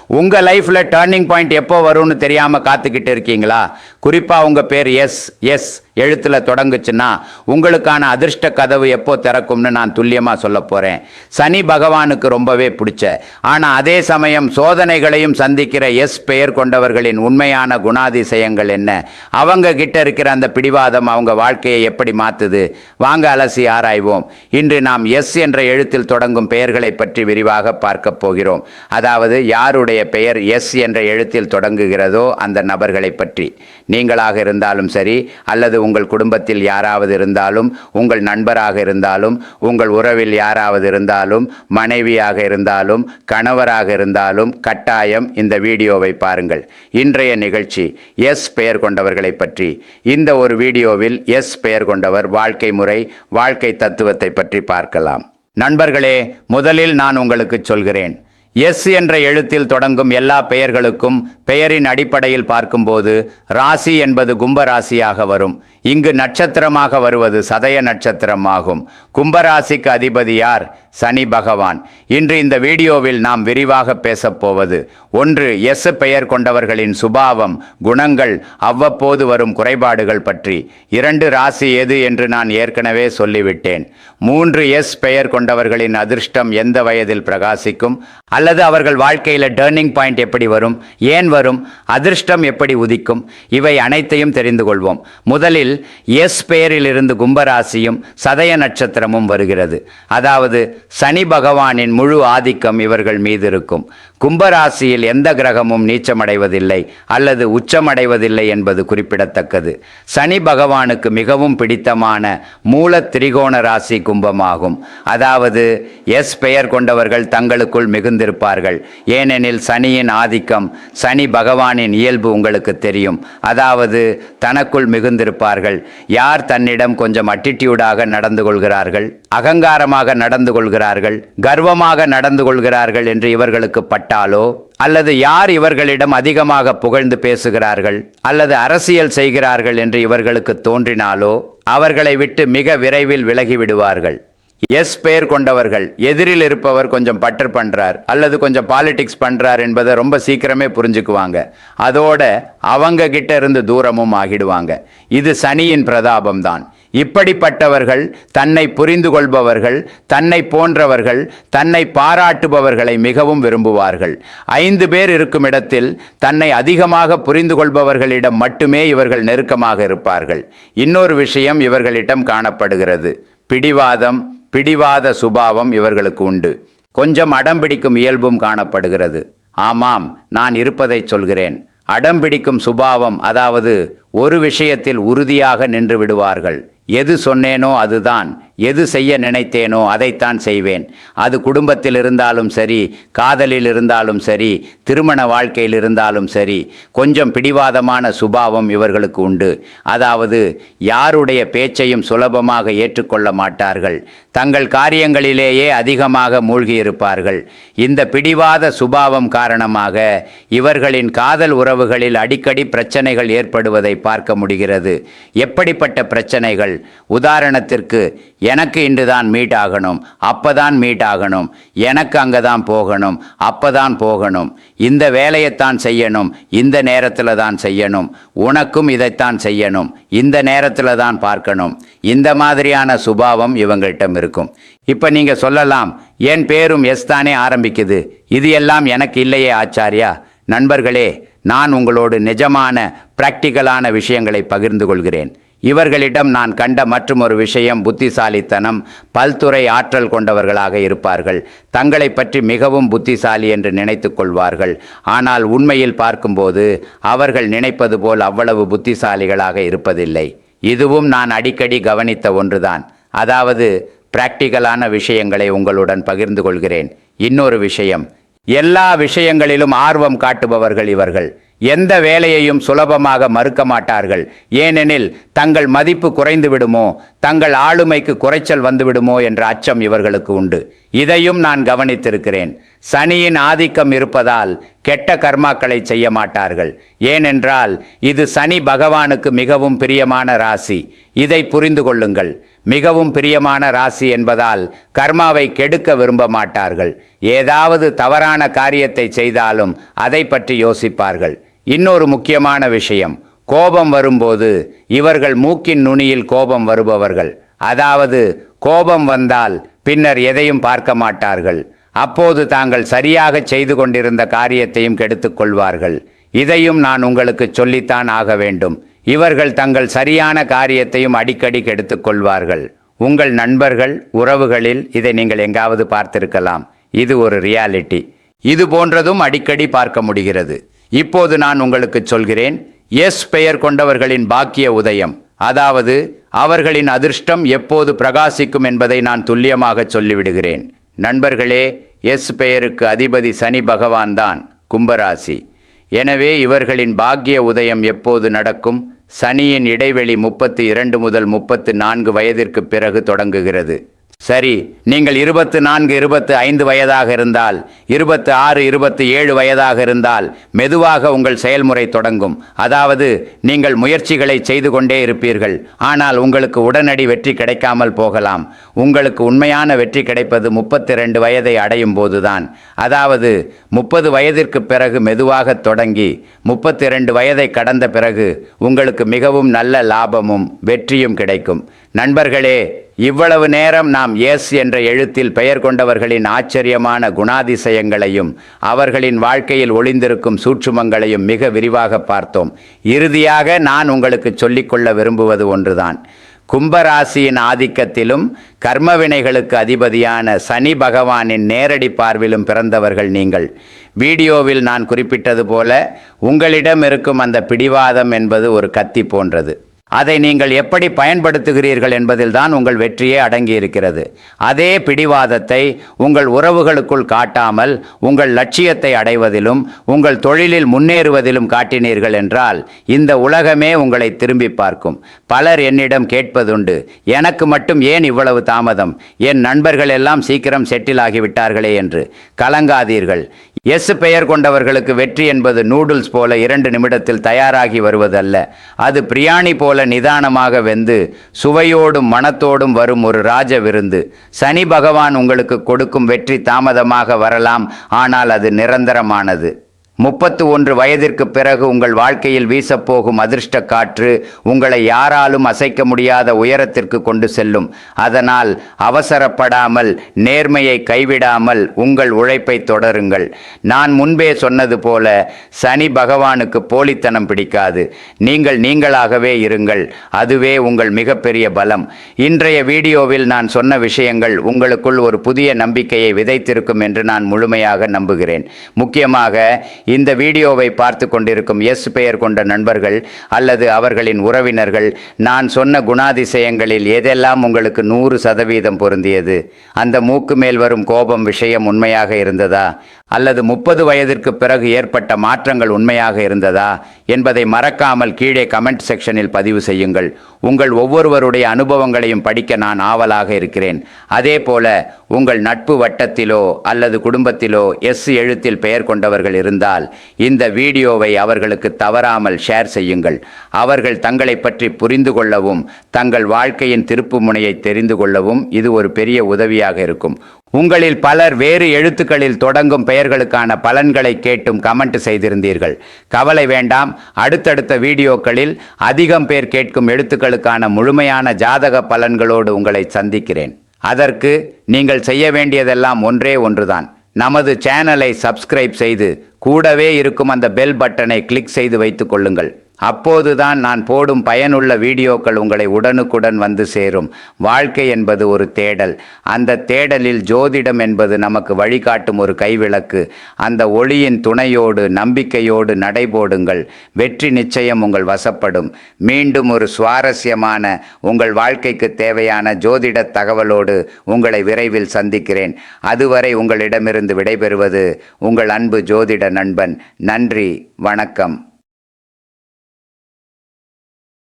உங்கள் லைஃப்பில் turning point எப்போ வரும்னு தெரியாமல் காத்துக்கிட்டு இருக்கீங்களா? குறிப்பாக உங்கள் பேர் எஸ் எழுத்தில் தொடங்குச்சுன்னா உங்களுக்கான அதிர்ஷ்ட கதவு எப்போ திறக்கும்னு நான் துல்லியமாக சொல்ல போகிறேன். சனி பகவானுக்கு ரொம்பவே பிடிச்ச, ஆனால் அதே சமயம் சோதனைகளையும் சந்திக்கிற எஸ் பெயர் கொண்டவர்களின் உண்மையான குணாதிசயங்கள் என்ன? அவங்க கிட்ட இருக்கிற அந்த பிடிவாதம் அவங்க வாழ்க்கையை எப்படி மாற்றுது? வாங்க அலசி ஆராய்வோம். இன்று நாம் எஸ் என்ற எழுத்தில் தொடங்கும் பெயர்களை பற்றி விரிவாக பார்க்க போகிறோம். அதாவது யாருடைய பெயர் எஸ் என்ற எழுத்தில் தொடங்குகிறதோ அந்த நபர்களை பற்றி. நீங்களாக இருந்தாலும் சரி, அல்லது உங்கள் குடும்பத்தில் யாராவது இருந்தாலும், உங்கள் நண்பராக இருந்தாலும், உங்கள் உறவில் யாராவது இருந்தாலும், மனைவியாக இருந்தாலும், கணவராக இருந்தாலும் கட்டாயம் இந்த வீடியோவை பாருங்கள். இன்றைய நிகழ்ச்சி எஸ் பெயர் கொண்டவர்களை பற்றி. இந்த ஒரு வீடியோவில் எஸ் பெயர் கொண்டவர் வாழ்க்கை முறை, வாழ்க்கை தத்துவத்தை பற்றி பார்க்கலாம். நண்பர்களே, முதலில் நான் உங்களுக்கு சொல்கிறேன், எஸ் என்ற எழுத்தில் தொடங்கும் எல்லா பெயர்களுக்கும் பெயரின் அடிப்படையில் பார்க்கும்போது ராசி என்பது கும்ப ராசியாக வரும். இங்கு நட்சத்திரமாக வருவது சதய நட்சத்திரம் ஆகும். கும்பராசிக்கு அதிபதி யார்? சனி பகவான். இன்று இந்த வீடியோவில் நாம் விரிவாக பேசப்போவது 1. எஸ் பெயர் கொண்டவர்களின் சுபாவம், குணங்கள், அவ்வப்போது வரும் குறைபாடுகள் பற்றி. 2. ராசி எது என்று நான் ஏற்கனவே சொல்லிவிட்டேன். 3. எஸ் பெயர் கொண்டவர்களின் அதிர்ஷ்டம் எந்த வயதில் பிரகாசிக்கும், அல்லது அவர்கள் வாழ்க்கையில் டர்னிங் பாயிண்ட் எப்படி வரும், ஏன் வரும், அதிர்ஷ்டம் எப்படி உதிக்கும், இவை அனைத்தையும் தெரிந்து கொள்வோம். முதலில் எஸ் பெயரில் இருந்து கும்பராசியும் சதய நட்சத்திரமும் வருகிறது. அதாவது சனி பகவானின் முழு ஆதிக்கம் இவர்கள் மீது இருக்கும். கும்பராசியில் எந்த கிரகமும் நீச்சமடைவதில்லை அல்லது உச்சமடைவதில்லை என்பது குறிப்பிடத்தக்கது. சனி பகவானுக்கு மிகவும் பிடித்தமான மூல திரிகோண ராசி கும்பமாகும். அதாவது எஸ் பெயர் கொண்டவர்கள் தங்களுக்குள் மிகுந்திருப்பார்கள். ஏனெனில் சனியின் ஆதிக்கம், சனி பகவானின் இயல்பு உங்களுக்கு தெரியும். அதாவது தனக்குள் மிகுந்திருப்பார்கள். யார் தன்னிடம் கொஞ்சம் அட்டிடியூடாக நடந்து கொள்கிறார்கள், அகங்காரமாக நடந்து கொள்கிறார்கள், கர்வமாக நடந்து கொள்கிறார்கள் என்று இவர்களுக்கு பட்டாலோ, அல்லது யார் இவர்களிடம் அதிகமாக புகழ்ந்து பேசுகிறார்கள் அல்லது அரசியல் செய்கிறார்கள் என்று இவர்களுக்கு தோன்றினாலோ அவர்களை விட்டு மிக விரைவில் விலகிவிடுவார்கள். எஸ் பெயர் கொண்டவர்கள் எதிரில் இருப்பவர் கொஞ்சம் பட்டர் பண்றார் அல்லது கொஞ்சம் பாலிடிக்ஸ் பண்றார் என்பதை ரொம்ப சீக்கிரமே புரிஞ்சுக்குவாங்க. அதோட அவங்க கிட்ட இருந்து தூரமும் ஆகிடுவாங்க. இது சனியின் பிரதாபம் தான். இப்படிப்பட்டவர்கள் தன்னை புரிந்து கொள்பவர்கள், தன்னை போன்றவர்கள், தன்னை பாராட்டுபவர்களை மிகவும் விரும்புவார்கள். 5 பேர் இருக்கும் இடத்தில் தன்னை அதிகமாக புரிந்து கொள்பவர்களிடம் மட்டுமே இவர்கள் நெருக்கமாக இருப்பார்கள். இன்னொரு விஷயம் இவர்களிடம் காணப்படுகிறது, பிடிவாத சுபாவம் இவர்களுக்கு உண்டு. கொஞ்சம் அடம்பிடிக்கும் இயல்பும் காணப்படுகிறது. ஆமாம், நான் இருப்பதை சொல்கிறேன். அடம்பிடிக்கும் சுபாவம், அதாவது ஒரு விஷயத்தில் உறுதியாக நின்று விடுவார்கள். எது சொன்னேனோ அதுதான், எது செய்ய நினைத்தேனோ அதைத்தான் செய்வேன். அது குடும்பத்தில் இருந்தாலும் சரி, காதலில் இருந்தாலும் சரி, திருமண வாழ்க்கையில் இருந்தாலும் சரி, கொஞ்சம் பிடிவாதமான சுபாவம் இவர்களுக்கு உண்டு. அதாவது யாருடைய பேச்சையும் சுலபமாக ஏற்றுக்கொள்ள மாட்டார்கள். தங்கள் காரியங்களிலேயே அதிகமாக மூழ்கியிருப்பார்கள். இந்த பிடிவாத சுபாவம் காரணமாக இவர்களின் காதல் உறவுகளில் அடிக்கடி பிரச்சனைகள் ஏற்படுவதை பார்க்க முடிகிறது. எப்படிப்பட்ட பிரச்சனைகள்? உதாரணத்திற்கு, எனக்கு இன்றுதான் மீட் ஆகணும், அப்பதான் மீட் ஆகணும், எனக்கு அங்கதான் போகணும், அப்பதான் போகணும், இந்த வேலையைத்தான் செய்யணும், இந்த நேரத்தில் தான் செய்யணும், உனக்கும் இதைத்தான் செய்யணும், இந்த நேரத்தில் தான் பார்க்கணும். இந்த மாதிரியான சுபாவம் இவங்கள்ட்ட இருக்கும். இப்ப நீங்க சொல்லலாம், என் பேரும் எஸ் தானே ஆரம்பிக்குது, இது எல்லாம் எனக்கு இல்லையே ஆச்சாரியா. நண்பர்களே, நான் உங்களோடு நிஜமான பிராக்டிக்கலான விஷயங்களை பகிர்ந்து கொள்கிறேன். இவர்களிடம் நான் கண்ட மற்றொரு விஷயம் புத்திசாலித்தனம். பல்துறை ஆற்றல் கொண்டவர்களாக இருப்பார்கள். தங்களை பற்றி மிகவும் புத்திசாலி என்று நினைத்து கொள்வார்கள். ஆனால் உண்மையில் பார்க்கும்போது அவர்கள் நினைப்பது போல் அவ்வளவு புத்திசாலிகளாக இருப்பதில்லை. இதுவும் நான் அடிக்கடி கவனித்த ஒன்றுதான். அதாவது பிராக்டிக்கலான விஷயங்களை உங்களுடன் பகிர்ந்து கொள்கிறேன். இன்னொரு விஷயம், எல்லா விஷயங்களிலும் ஆர்வம் காட்டுபவர்கள் இவர்கள். எந்த வேலையையும் சுலபமாக மறுக்க மாட்டார்கள். ஏனெனில் தங்கள் மதிப்பு குறைந்து விடுமோ, தங்கள் ஆளுமைக்கு குறைச்சல் வந்துவிடுமோ என்ற அச்சம் இவர்களுக்கு உண்டு. இதையும் நான் கவனித்திருக்கிறேன். சனியின் ஆதிக்கம் இருப்பதால் கெட்ட கர்மாக்களை செய்ய மாட்டார்கள். ஏனென்றால் இது சனி பகவானுக்கு மிகவும் பிரியமான ராசி. இதை புரிந்து கொள்ளுங்கள். மிகவும் பிரியமான ராசி என்பதால் கர்மாவை கெடுக்க விரும்ப மாட்டார்கள். ஏதாவது தவறான காரியத்தை செய்தாலும் அதை பற்றி யோசிப்பார்கள். இன்னொரு முக்கியமான விஷயம், கோபம் வரும்போது இவர்கள் மூக்கின் நுனியில் கோபம் வருபவர்கள். அதாவது கோபம் வந்தால் பின்னர் எதையும் பார்க்க மாட்டார்கள். அப்போது தாங்கள் சரியாக செய்து கொண்டிருந்த காரியத்தையும் கெடுத்துக் கொள்வார்கள். இதையும் நான் உங்களுக்கு சொல்லித்தான் ஆக வேண்டும். இவர்கள் தங்கள் சரியான காரியத்தையும் அடிக்கடி கெடுத்துக் கொள்வார்கள். உங்கள் நண்பர்கள், உறவுகளில் இதை நீங்கள் எங்காவது பார்த்திருக்கலாம். இது ஒரு ரியாலிட்டி. இது போன்றதும் அடிக்கடி பார்க்க முடிகிறது. இப்போது நான் உங்களுக்கு சொல்கிறேன், எஸ் பெயர் கொண்டவர்களின் பாக்கிய உதயம், அதாவது அவர்களின் அதிர்ஷ்டம் எப்போது பிரகாசிக்கும் என்பதை நான் துல்லியமாக சொல்லிவிடுகிறேன். நண்பர்களே, எஸ் பெயருக்கு அதிபதி சனி பகவான் தான், கும்பராசி. எனவே இவர்களின் பாக்கிய உதயம் எப்போது நடக்கும்? சனியின் இடைவெளி 32 முதல் 34 வயதிற்கு பிறகு தொடங்குகிறது. சரி, நீங்கள் 24, 25 வயதாக இருந்தால், 26, 27 வயதாக இருந்தால் மெதுவாக உங்கள் செயல்முறை தொடங்கும். அதாவது நீங்கள் முயற்சிகளை செய்து கொண்டே இருப்பீர்கள். ஆனால் உங்களுக்கு உடனடி வெற்றி கிடைக்காமல் போகலாம். உங்களுக்கு உண்மையான வெற்றி கிடைப்பது 32 வயதை அடையும் போதுதான். அதாவது 30 வயதிற்கு பிறகு மெதுவாக தொடங்கி 32 வயதை கடந்த பிறகு உங்களுக்கு மிகவும் நல்ல லாபமும் வெற்றியும் கிடைக்கும். நண்பர்களே, இவ்வளவு நேரம் நாம் எஸ் என்ற எழுத்தில் பெயர் கொண்டவர்களின் ஆச்சரியமான குணாதிசயங்களையும் அவர்களின் வாழ்க்கையில் ஒளிந்திருக்கும் சூட்சுமங்களையும் மிக விரிவாக பார்த்தோம். இறுதியாக நான் உங்களுக்கு சொல்லிக்கொள்ள விரும்புவது ஒன்றுதான். கும்பராசியின் ஆதிக்கத்திலும் கர்மவினைகளுக்கு அதிபதியான சனி பகவானின் நேரடி பார்விலும் பிறந்தவர்கள் நீங்கள். வீடியோவில் நான் குறிப்பிட்டது போல உங்களிடம் இருக்கும் அந்த பிடிவாதம் என்பது ஒரு கத்தி போன்றது. அதை நீங்கள் எப்படி பயன்படுத்துகிறீர்கள் என்பதில் தான் உங்கள் வெற்றியே அடங்கியிருக்கிறது. அதே பிடிவாதத்தை உங்கள் உறவுகளுக்குள் காட்டாமல் உங்கள் லட்சியத்தை அடைவதிலும் உங்கள் தொழிலில் முன்னேறுவதிலும் காட்டினீர்கள் என்றால் இந்த உலகமே உங்களை திரும்பி பார்க்கும். பலர் என்னிடம் கேட்பதுண்டு, எனக்கு மட்டும் ஏன் இவ்வளவு தாமதம்? என் நண்பர்கள் எல்லாம் சீக்கிரம் செட்டில் ஆகிவிட்டார்களே என்று. கலங்காதீர்கள். எஸ் பெயர் கொண்டவர்களுக்கு வெற்றி என்பது நூடுல்ஸ் போல 2 நிமிடத்தில் தயாராகி வருவதல்ல. அது பிரியாணி போல நிதானமாக வெந்து சுவையோடும் மணத்தோடும் வரும் ஒரு ராஜ விருந்து. சனி பகவான் உங்களுக்கு கொடுக்கும் வெற்றி தாமதமாக வரலாம், ஆனால் அது நிரந்தரமானது. 31 வயதிற்கு பிறகு உங்கள் வாழ்க்கையில் வீசப்போகும் அதிர்ஷ்ட காற்று உங்களை யாராலும் அசைக்க முடியாத உயரத்திற்கு கொண்டு செல்லும். அதனால் அவசரப்படாமல், நேர்மையை கைவிடாமல் உங்கள் உழைப்பை தொடருங்கள். நான் முன்பே சொன்னது போல சனி பகவானுக்கு போலித்தனம் பிடிக்காது. நீங்கள் நீங்களாகவே இருங்கள். அதுவே உங்கள் மிகப்பெரிய பலம். இன்றைய வீடியோவில் நான் சொன்ன விஷயங்கள் உங்களுக்குள் ஒரு புதிய நம்பிக்கையை விதைத்திருக்கும் என்று நான் முழுமையாக நம்புகிறேன். முக்கியமாக இந்த வீடியோவை பார்த்து கொண்டிருக்கும் எஸ் பெயர் கொண்ட நண்பர்கள் அல்லது அவர்களின் உறவினர்கள், நான் சொன்ன குணாதிசயங்களில் எதெல்லாம் உங்களுக்கு 100% பொருந்தியது? அந்த மூக்கு மேல் வரும் கோபம் விஷயம் உண்மையாக இருந்ததா? அல்லது 30 வயதிற்கு பிறகு ஏற்பட்ட மாற்றங்கள் உண்மையாக இருந்ததா என்பதை மறக்காமல் கீழே கமெண்ட் செக்ஷனில் பதிவு செய்யுங்கள். உங்கள் ஒவ்வொருவருடைய அனுபவங்களையும் படிக்க நான் ஆவலாக இருக்கிறேன். அதே போல உங்கள் நட்பு வட்டத்திலோ அல்லது குடும்பத்திலோ எஸ் எழுத்தில் பெயர் கொண்டவர்கள் இருந்தால் இந்த வீடியோவை அவர்களுக்கு தவறாமல் ஷேர் செய்யுங்கள். அவர்கள் தங்களை பற்றி புரிந்து கொள்ளவும் தங்கள் வாழ்க்கையின் திருப்பு முனையை தெரிந்து கொள்ளவும் இது ஒரு பெரிய உதவியாக இருக்கும். உங்களில் பலர் வேறு எழுத்துக்களில் தொடங்கும் பெயர்களுக்கான பலன்களை கேட்டும் கமெண்ட் செய்திருந்தீர்கள். கவலை வேண்டாம். அடுத்தடுத்த வீடியோக்களில் அதிகம் பேர் கேட்கும் எழுத்துக்களுக்கான முழுமையான ஜாதக பலன்களோடு உங்களை சந்திக்கிறேன். அதற்கு நீங்கள் செய்ய வேண்டியதெல்லாம் ஒன்றே ஒன்றுதான். நமது சேனலை சப்ஸ்கிரைப் செய்து கூடவே இருக்கும் அந்த பெல் பட்டனை கிளிக் செய்து வைத்துக் கொள்ளுங்கள். அப்போதுதான் நான் போடும் பயனுள்ள வீடியோக்கள் உங்களை உடனுக்குடன் வந்து சேரும். வாழ்க்கை என்பது ஒரு தேடல். அந்த தேடலில் ஜோதிடம் என்பது நமக்கு வழிகாட்டும் ஒரு கைவிளக்கு. அந்த ஒளியின் துணையோடு நம்பிக்கையோடு நடைபோடுங்கள். வெற்றி நிச்சயம் உங்கள் வசப்படும். மீண்டும் ஒரு சுவாரஸ்யமான உங்கள் வாழ்க்கைக்கு தேவையான ஜோதிட தகவலோடு உங்களை விரைவில் சந்திக்கிறேன். அதுவரை உங்களிடமிருந்து விடைபெறுவது உங்கள் அன்பு ஜோதிட நண்பன். நன்றி, வணக்கம்.